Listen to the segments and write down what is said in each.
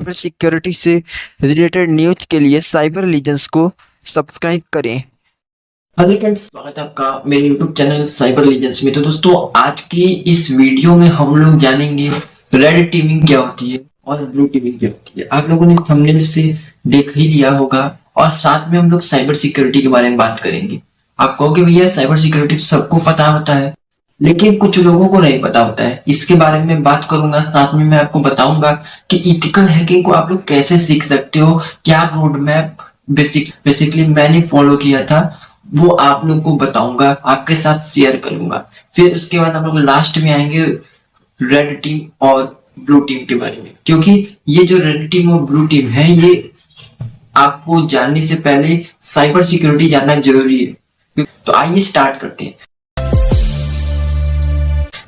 Cyber security से related news के लिए साइबर लीजेंस को सब्सक्राइब करें। हेलो फ्रेंड्स, स्वागत है आपका मेरे YouTube चैनल साइबर लीजेंस में। तो दोस्तों, आज की इस वीडियो में हम लोग जानेंगे रेड टीमिंग क्या होती है और ब्लू टीमिंग क्या होती है। आप लोगों ने थंबनेल से देख ही लिया होगा और साथ में हम लोग साइबर सिक्योरिटी के बारे में बात करेंगे। आप कहोगे भैया साइबर सिक्योरिटी सबको पता होता है, लेकिन कुछ लोगों को नहीं पता होता है। इसके बारे में बात करूंगा, साथ में मैं आपको बताऊंगा कि इथिकल हैकिंग को आप लोग कैसे सीख सकते हो, क्या रोड मैप बेसिकली मैंने फॉलो किया था वो आप लोग को बताऊंगा, आपके साथ शेयर करूंगा। फिर उसके बाद हम लोग लास्ट में आएंगे रेड टीम और ब्लू टीम के बारे में, क्योंकि ये जो रेड टीम और ब्लू टीम है ये आपको जानने से पहले साइबर सिक्योरिटी जानना जरूरी है। तो आइए स्टार्ट करते हैं।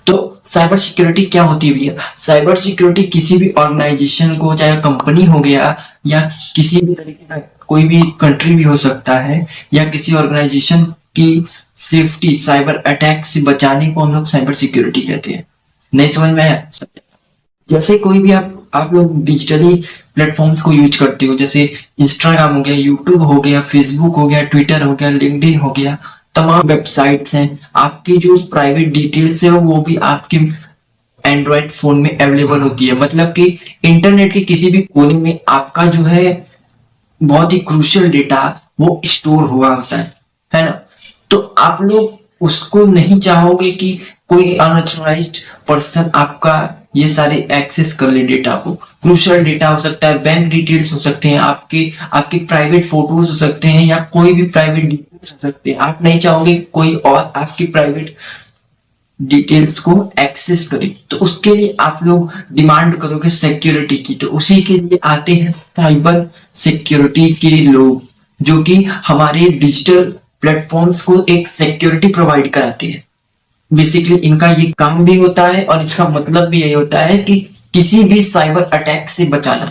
तो साइबर सिक्योरिटी क्या होती है भैया? साइबर सिक्योरिटी किसी भी ऑर्गेनाइजेशन को, चाहे कंपनी हो गया या किसी भी तरीके का कोई भी कंट्री भी हो सकता है, या किसी ऑर्गेनाइजेशन की सेफ्टी साइबर अटैक से बचाने को हम लोग साइबर सिक्योरिटी कहते हैं। नहीं समझ में आया? जैसे कोई भी आप लोग डिजिटली प्लेटफॉर्म्स को यूज करते हो, जैसे इंस्टाग्राम हो गया, यूट्यूब हो गया, फेसबुक हो गया, ट्विटर हो गया, लिंक्डइन हो गया, तमाम वेबसाइट्स हैं। आपकी जो प्राइवेट डिटेल्स है वो भी आपके एंड्रॉइड फोन में अवेलेबल होती है। मतलब कि इंटरनेट के किसी भी कोने में आपका जो है बहुत ही क्रूशियल डेटा वो स्टोर हुआ होता है ना? तो आप लोग उसको नहीं चाहोगे कि कोई अनऑथराइज्ड पर्सन आपका ये सारे एक्सेस कर ले डेटा को। क्रूशियल डेटा हो सकता है, बैंक डिटेल्स हो सकते हैं, आपके प्राइवेट फोटोज हो सकते हैं, या कोई भी प्राइवेट डिटेल्स हो सकते हैं। आप नहीं चाहोगे कोई और आपकी प्राइवेट डिटेल्स को एक्सेस करे, तो उसके लिए आप लोग डिमांड करोगे सिक्योरिटी की। तो उसी के लिए आते हैं साइबर सिक्योरिटी के लोग, जो कि हमारे डिजिटल प्लेटफॉर्म्स को एक सिक्योरिटी प्रोवाइड कराते हैं। बेसिकली इनका ये काम भी होता है और इसका मतलब भी यही होता है कि किसी भी साइबर अटैक से बचाना।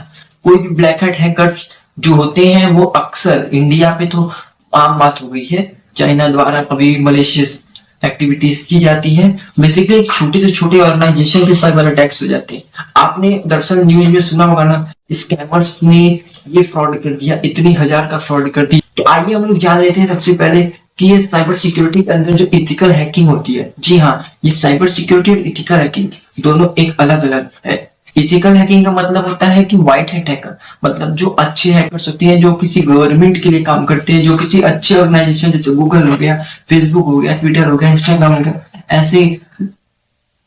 कोई भी ब्लैक हैट हैकर्स जो होते हैं वो अक्सर इंडिया पे तो आम बात हो गई है, चाइना द्वारा कभी मलेशियस एक्टिविटीज की जाती है। बेसिकली छोटे से छोटे ऑर्गेनाइजेशन पे साइबर अटैक्स हो जाते हैं। आपने दरअसल न्यूज में सुना होगा ना, स्कैमर्स ने ये फ्रॉड कर दिया, इतनी हजार का फ्रॉड कर दिया। तो आइए हम लोग जान लेते हैं सबसे पहले कि ये साइबर सिक्योरिटी के अंदर जो इथिकल हैकिंग होती है। जी हाँ, ये साइबर सिक्योरिटी और इथिकल हैकिंग दोनों एक अलग अलग है। इथिकल हैकिंग का मतलब होता है कि व्हाइट हैट हैकर, मतलब जो अच्छे हैकर्स होते हैं, जो किसी गवर्नमेंट के लिए काम करते हैं, जो किसी अच्छे ऑर्गेनाइजेशन जैसे गूगल हो गया, फेसबुक हो गया, ट्विटर हो गया, इंस्टाग्राम हो गया, ऐसे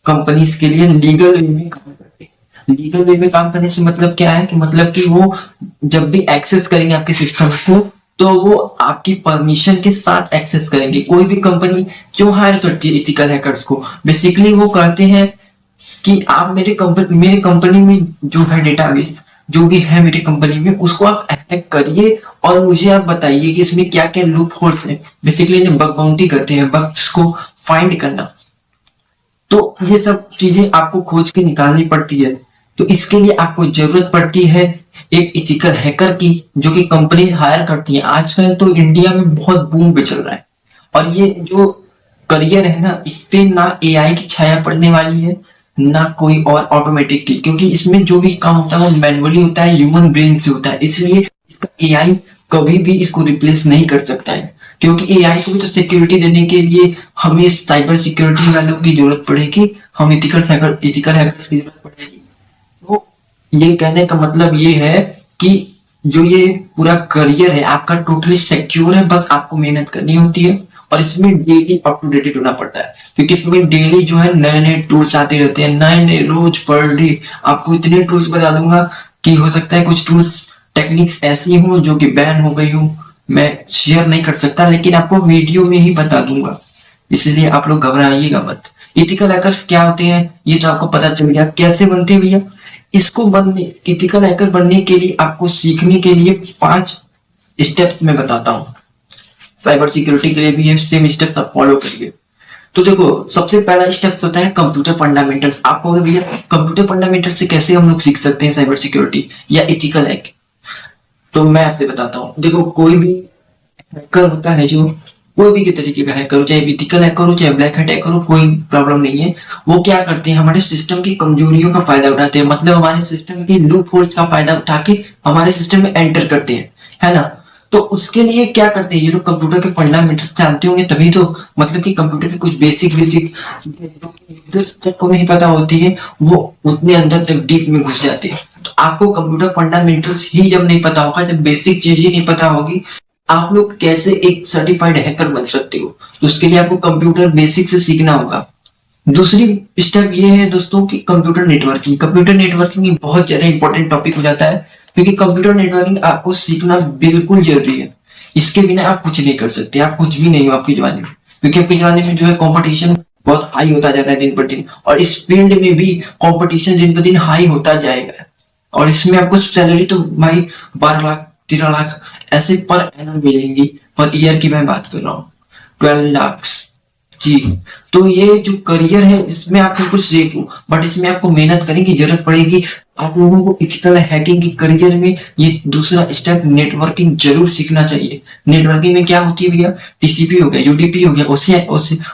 कंपनीज के लिए लीगल वे में काम करते हैं। लीगल वे में काम करने से मतलब क्या है कि मतलब कि वो जब भी एक्सेस करेंगे आपके सिस्टम को, तो वो आपकी परमिशन के साथ एक्सेस करेंगे। कोई भी कंपनी जो हायर करती है इथिकल हैकर्स को, बेसिकली वो कहते हैं कि आप मेरे कंपनी में जो है डेटाबेस जो भी है मेरी कंपनी में, उसको आप हैक करिए और मुझे आप बताइए कि इसमें क्या क्या लूप होल्स हैं। बेसिकली बग बाउंटी करते हैं, बग्स को फाइंड करना। तो ये सब चीजें आपको खोज के निकालनी पड़ती है। तो इसके लिए आपको जरूरत पड़ती है एक इथिकल हैकर की, जो कि कंपनी हायर करती है। आजकल तो इंडिया में बहुत बूम पे चल रहा है, और ये जो करियर है ना, इस पे ना एआई की छाया पड़ने वाली है, ना कोई और ऑटोमेटिक की, क्योंकि इसमें जो भी काम होता है वो मैनुअली होता है, ह्यूमन ब्रेन से होता है। इसलिए इसका एआई कभी भी इसको रिप्लेस नहीं कर सकता है। क्योंकि एआई को भी तो सिक्योरिटी देने के लिए हमें साइबर सिक्योरिटी वालों की जरूरत पड़ेगी, हम इथिकल हैकर्स की जरूरत पड़ेगी। तो ये कहने का मतलब ये है कि जो ये पूरा करियर है आपका टोटली सिक्योर है, बस आपको मेहनत करनी होती है और इसमें डेली अप टू डेट होना पड़ता है। क्योंकि इसमें डेली जो है नए नए टूल्स आते रहते हैं, नए नए रोज पर डे। आपको इतने टूल्स बता दूंगा कि हो सकता है कुछ टूल्स टेक्निक्स ऐसी हो जो कि बैन हो गई हो, मैं शेयर नहीं कर सकता, लेकिन आपको वीडियो में ही बता दूंगा, इसलिए आप लोग घबराइएगा मत। इथिकल हैकर्स क्या होते हैं ये तो आपको पता चल गया। कैसे बनते हैं भैया? इसको बनने इथिकल हैकर बनने के लिए आपको सीखने के लिए 5 स्टेप्स में बताता हूँ। साइबर सिक्योरिटी के लिए भी ये सेम स्टेप्स आप फॉलो करिए। तो देखो, सबसे पहला स्टेप्स होता है कंप्यूटर फंडामेंटल्स। आप कहोगे भैया कंप्यूटर फंडामेंटल्स से कैसे हम लोग सीख सकते हैं साइबर सिक्योरिटी या इथिकल हैक? तो मैं आपसे बताता हूँ। देखो, कोई भी हैकर होता है जो कोई भी के तरीके का हैकर हो, चाहे एथिकल हैकर हो, चाहे ब्लैक हैट हैकर हो, कोई प्रॉब्लम नहीं है। वो क्या करते हैं, हमारे सिस्टम की कमजोरियों का फायदा उठाते हैं, मतलब हमारे सिस्टम की लूप होल्स का फायदा उठा के हमारे सिस्टम में एंटर करते हैं, है ना। तो उसके लिए क्या करते हैं, ये लोग कंप्यूटर के फंडामेंटल्स जानते होंगे तभी तो, मतलब कि कंप्यूटर के कुछ बेसिक यूजर्स तक को नहीं पता होती है, वो उतने अंदर तक डीप में घुस जाते हैं। तो आपको कंप्यूटर फंडामेंटल्स ही जब नहीं पता होगा, जब बेसिक चीज ही नहीं पता होगी, आप लोग कैसे एक सर्टिफाइड हैकर बन सकते हो। तो उसके लिए आपको कंप्यूटर बेसिक से सीखना होगा। दूसरी स्टेप ये है दोस्तों कि कंप्यूटर नेटवर्किंग। कंप्यूटर नेटवर्किंग बहुत ज्यादा इंपॉर्टेंट टॉपिक हो जाता है, क्योंकि कंप्यूटर नेटवर्किंग आपको सीखना बिल्कुल जरूरी है। इसके बिना आप कुछ नहीं कर सकते, आप कुछ भी नहीं हो आपके जमाने में, क्योंकि आपके जमाने में जो है कंपटीशन बहुत हाई होता जा रहा है दिन पर दिन, और इस फील्ड में भी कंपटीशन दिन पर दिन हाई होता जाएगा। और इसमें आपको सैलरी तो भाई 12 लाख 13 लाख ऐसे पर एनम मिलेंगी, पर ईयर की मैं बात कर रहा हूँ 12 लाख जी। तो ये जो करियर है इसमें आप बिल्कुल सेफ हो, बट इसमें आपको मेहनत करने की जरूरत पड़ेगी। आप लोगों को एथिकल हैकिंग की करियर में ये दूसरा स्टेप नेटवर्किंग जरूर सीखना चाहिए। नेटवर्किंग में क्या होती है भैया, टीसीपी हो गया, यूडीपी हो गया,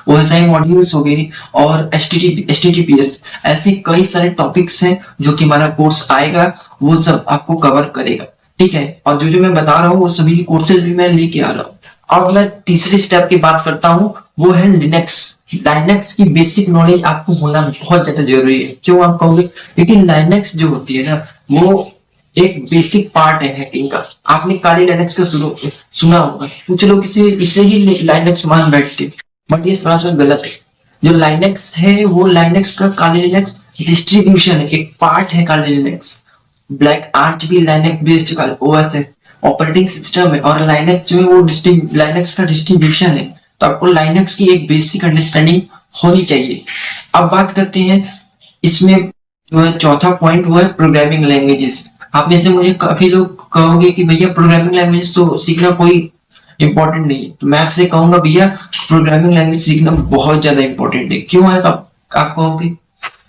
ओएसआई मॉड्यूल्स हो गए, और एचटीटीपीएस, ऐसे कई सारे टॉपिक्स हैं जो कि हमारा कोर्स आएगा, वो सब आपको कवर करेगा, ठीक है। और जो जो मैं बता रहा हूँ वो सभी कोर्सेज भी मैं लेके आ रहा हूँ। अब मैं तीसरे स्टेप की बात करता हूँ, वो है लिनक्स। लाइनक्स की बेसिक नॉलेज आपको होना बहुत ज्यादा जरूरी है। क्यों आप कहोगे, क्योंकि लाइनक्स जो होती है ना, वो एक बेसिक पार्ट है हैकिंग का। आपने काली लाइनक्स का सुना होगा, कुछ लोग इसे ही लाइनक्स मान बैठते, बट ये सरासर गलत है। जो लाइनक्स है वो लाइनक्स का काली लिनक्स डिस्ट्रीब्यूशन है, एक पार्ट है काली लिनक्स। ब्लैक आर्च भी लाइनक्स बेस्ड ओएस है, ऑपरेटिंग सिस्टम है, और लाइनक्स जो है वो लाइनक्स का डिस्ट्रीब्यूशन है। तो आपको लाइनक्स की एक बेसिक अंडरस्टैंडिंग होनी चाहिए। अब बात करते हैं इसमें जो है चौथा पॉइंट, वो है प्रोग्रामिंग लैंग्वेजेस। आप में से मुझे काफी लोग कहोगे कि भैया प्रोग्रामिंग लैंग्वेजेस तो सीखना कोई इंपॉर्टेंट नहीं है, तो मैं आपसे कहूंगा भैया प्रोग्रामिंग लैंग्वेज सीखना बहुत ज्यादा इंपॉर्टेंट है। क्यों है आप कहोगे,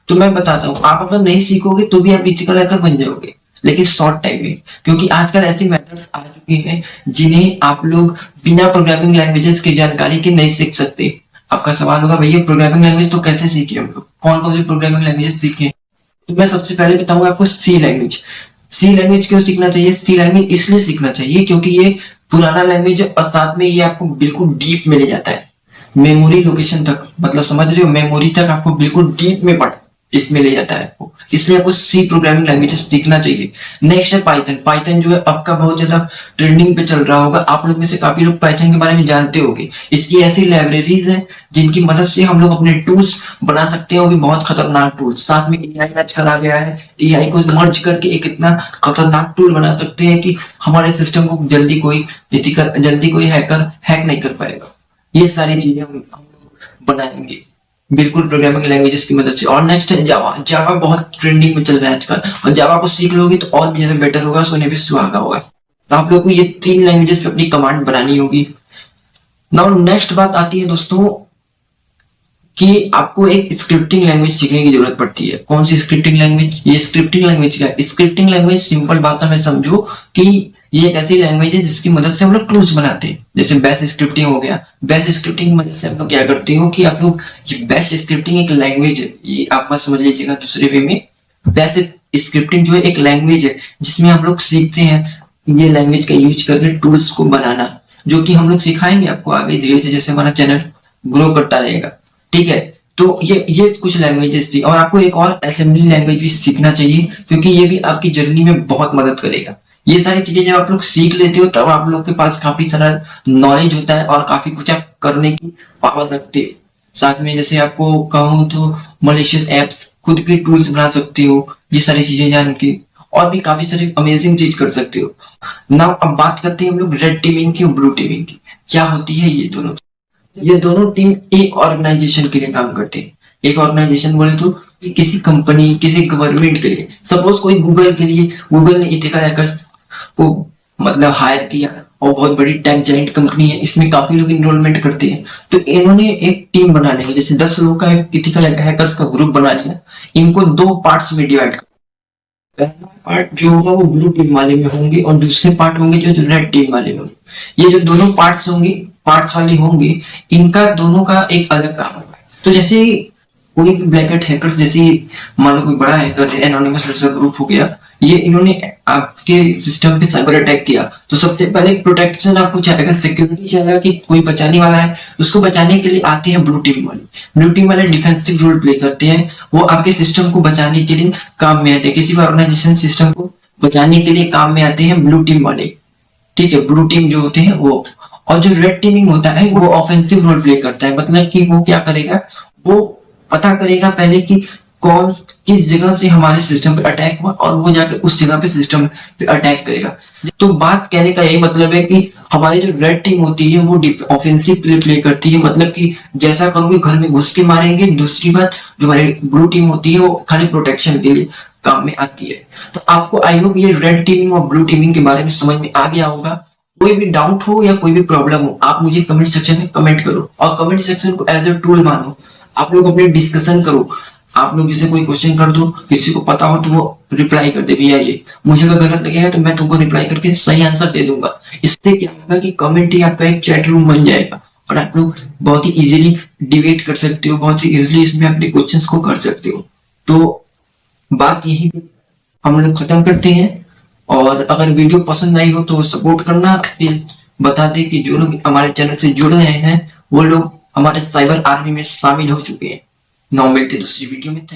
तो मैं बताता हूँ। आप अगर नहीं सीखोगे तो भी आप एथिकल हैकर बन जाओगे, लेकिन शॉर्ट टाइम में, क्योंकि आजकल ऐसे मेथड आ चुके हैं जिन्हें आप लोग बिना प्रोग्रामिंग लैंग्वेजेस की जानकारी के नहीं सीख सकते। आपका सवाल होगा भैया प्रोग्रामिंग लैंग्वेज तो कैसे सीखे हम लोग, कौन कौन सी प्रोग्रामिंग लैंग्वेजेस सीखे। तो मैं सबसे पहले बताऊंगा आपको सी लैंग्वेज। सी लैंग्वेज क्यों सीखना चाहिए, सी लैंग्वेज इसलिए सीखना चाहिए क्योंकि ये पुराना लैंग्वेज है, और साथ में ये आपको बिल्कुल डीप में ले जाता है, मेमोरी लोकेशन तक, मतलब समझ रहे हो, मेमोरी तक आपको बिल्कुल डीप में पढ़ इसमें ले जाता है आपको, इसलिए आपको सी प्रोग्रामिंग लैंग्वेजेस सीखना चाहिए। नेक्स्ट है पाइथन। पाइथन जो है आपका बहुत ज्यादा ट्रेंडिंग पे चल रहा होगा, आप लोग में से काफी लोग पाइथन के बारे में जानते होंगे। इसकी ऐसी लाइब्रेरीज हैं जिनकी मदद से हम लोग अपने टूल्स बना सकते हैं, वो भी बहुत खतरनाक टूल्स। साथ में एआई आजकल आ गया है, एआई को मर्ज करके एक इतना खतरनाक टूल बना सकते हैं कि हमारे सिस्टम को जल्दी कोई हैकर हैक नहीं कर पाएगा। ये सारी चीजें हम लोग बनाएंगे बिल्कुल प्रोग्रामिंग लैंग्वेजेस की मदद से। और नेक्स्ट है जावा। जावा बहुत ट्रेंडिंग में चल रहा है आजकल, और जावा को सीख लोगे तो और भी ज्यादा बेटर होगा, सोने पे सुहागा होगा। तो आप लोगों को ये 3 लैंग्वेजेस पे अपनी कमांड बनानी होगी। नाउ नेक्स्ट बात आती है दोस्तों कि आपको एक स्क्रिप्टिंग लैंग्वेज सीखने की जरूरत पड़ती है। कौन सी स्क्रिप्टिंग लैंग्वेज, ये स्क्रिप्टिंग लैंग्वेज क्या है। स्क्रिप्टिंग लैंग्वेज सिंपल भाषा में समझो कि ये एक ऐसी लैंग्वेज है जिसकी मदद से हम लोग टूल्स बनाते हैं। जैसे बैश स्क्रिप्टिंग हो गया, बैश स्क्रिप्टिंग की मदद से हम लोग क्या करते हो कि आप लोग, ये बैश स्क्रिप्टिंग एक लैंग्वेज है, ये आप मत समझ लीजिएगा दूसरे वे में। बैश स्क्रिप्टिंग जो है एक लैंग्वेज है जिसमें हम लोग सीखते हैं ये लैंग्वेज का यूज करके टूल्स को बनाना, जो कि हम लोग सिखाएंगे आपको आगे धीरे धीरे जैसे हमारा चैनल ग्रो करता रहेगा, ठीक है। तो ये कुछ लैंग्वेजेस थी, और आपको एक और असेंबली लैंग्वेज भी सीखना चाहिए, क्योंकि ये भी आपकी जर्नी में बहुत मदद करेगा। ये सारी चीजें जब आप लोग सीख लेते हो तब आप लोग के पास काफी सारा नॉलेज होता है, और काफी कुछ आप करने की पावर रखते हो। साथ में जैसे आपको कहूँ तो मलेशियस एप्स, खुद के टूल्स बना सकते हो, ये सारी चीजें जान के, और भी काफी सारी अमेजिंग चीज कर सकते हो। नाउ अब बात करते हैं हम लोग रेड टीमिंग की और ब्लू टीमिंग की। क्या होती है ये दोनों टीम एक ऑर्गेनाइजेशन के लिए काम करते हैं। एक ऑर्गेनाइजेशन बोले तो किसी कंपनी, किसी गवर्नमेंट के लिए। सपोज कोई गूगल के लिए, गूगल ने एथिकल हैकर्स को मतलब हायर किया, और बहुत बड़ी टेक जाइंट कंपनी है, इसमें काफी लोग इनरोलमेंट करते हैं, तो इन्होंने एक टीम बना लिया, जैसे 10 लोगों का एक एथिकल हैकर्स का ग्रुप बना लिया। इनको 2 पार्ट्स में डिवाइड कर, पहला पार्ट जो होगा वो ब्लू टीम वाले में होंगे, और दूसरे पार्ट होंगे जो रेड टीम वाले में होंगे। ये जो दोनों पार्ट्स होंगे पार्ट्स वाले होंगे, इनका दोनों का एक अलग काम होगा। तो जैसे कोई भी ब्लैक हैट हैकर्स, जैसे मान लो कोई बड़ा हैकर है, एनोनिमस जैसा ग्रुप हो गया, ये इन्होंने आपके सिस्टम पे साइबर अटैक किया, तो सबसे पहले प्रोटेक्शन आपको चाहेगा, सिक्योरिटी चाहेगा कि कोई बचाने वाला है। उसको बचाने के लिए आते हैं ब्लू टीम वाले। ब्लू टीम वाले डिफेंसिव रोल प्ले करते हैं, वो आपके सिस्टम को बचाने के लिए काम में आते हैं। किसी भी ऑर्गेनाइजेशन सिस्टम को बचाने के लिए काम में आते हैं ब्लू टीम वाले, ठीक है, ब्लू टीम जो होते हैं वो। और जो रेड टीमिंग होता है वो ऑफेंसिव रोल प्ले करता है, मतलब कि वो क्या करेगा, वो पता करेगा पहले कि कौन किस जगह से हमारे सिस्टम पे अटैक हुआ और वो जाकर उस जगह पे सिस्टम पे अटैक करेगा। तो बात कहने का यही मतलब है कि हमारी जो रेड टीम होती है वो ऑफेंसिव प्ले करती है, मतलब कि जैसा करोगे घर में घुस के मारेंगे। दूसरी बात, जो हमारी ब्लू टीम होती है वो खाली प्रोटेक्शन के लिए काम में आती है। तो आपको आई होप ये रेड टीमिंग और ब्लू टीमिंग के बारे में समझ में आ गया होगा। कोई भी डाउट हो या कोई भी प्रॉब्लम हो, आप मुझे कमेंट सेक्शन में कमेंट करो, और कमेंट सेक्शन को एज अ टूल मानो। आप लोग अपने डिस्कशन करो, आप लोग जैसे कोई क्वेश्चन कर दो, किसी को पता हो तो वो रिप्लाई कर दे, भैया ये मुझे अगर गलत लगेगा तो मैं तुमको रिप्लाई करके सही आंसर दे दूंगा। इससे क्या होगा कि कमेंट ही आपका एक चैट रूम बन जाएगा और आप लोग बहुत ही इजीली डिबेट कर सकते हो, बहुत ही इजीली इसमें अपने क्वेश्चंस को कर सकते हो। तो बात यही हम लोग खत्म करते हैं, और अगर वीडियो पसंद आई हो तो सपोर्ट करना। फिर बता दे कि जो लोग हमारे चैनल से जुड़ रहे हैं वो लोग हमारे साइबर आर्मी में शामिल हो चुके हैं। नाउ मिलते हैं दूसरी वीडियो में। थैंक